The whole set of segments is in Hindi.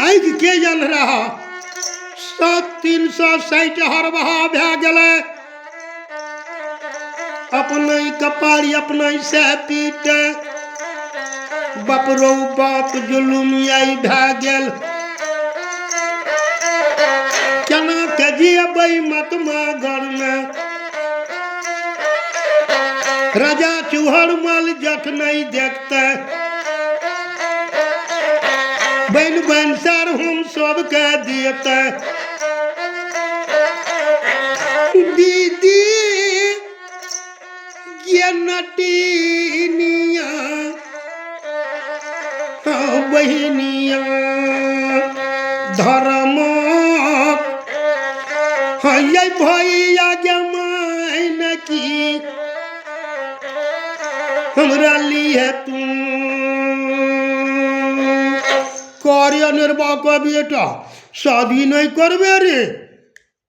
आग के जल रहा 360 हर बहा भै गले अपने कपाड़ी अपने से पीटे बपरो बाप जुलुम आई भै गेल केना के जियबै मतमा घर में राजा चूहड़ माल जख नहीं देखते बन बन सर हम सबके देते दीदी ये नटीनिया बहनिया धर्म ये भैया जमाइन की हमरा लिए तू कार्य निर्वाह का बेटा शादी नहीं करबे रे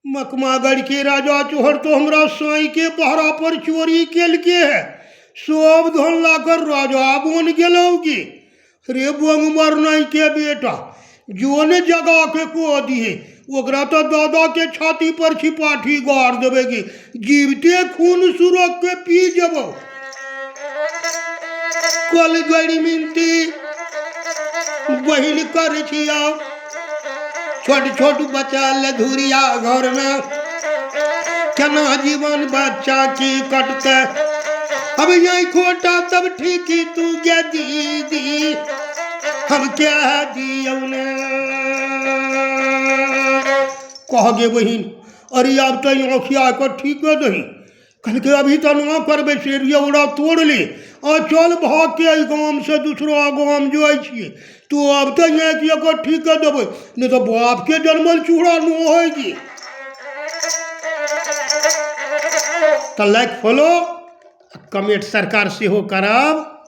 मकमागढ़ के राजा चोहर तो हमरा साई के पहरा पर चोरी केल के है सब धन लाकर राजा बन गेलौगी रे बोंग मरनाई के बेटा जोने जगह के को दिए ओकरा तो दादा के छाती पर छिपाठी गाड़ देवे की जीवते खून सुरख के पी जबो कल गड़ी मिनती बहिन कर छिया छोट छोट बच्चा लधुरिया घर में केना जीवन बच्चा की कटते अब यही खोटा तब ठीक ही तू क्या दीदी हम क्या दियो ने कह गे बहिन अरे अब तो आँखिया को ठीक है नहीं कल के अभी तो ना करबे शेरिया उड़ा तोड़ ले और चल भाग के गाँव से दूसरा गाँव जो छे तो अब तो यहाँ किया को ठीक है देवे नहीं तो बाप के जन्मल चूड़ा न होगी तो लाइक फॉलो कमेंट सरकार से हो कराब।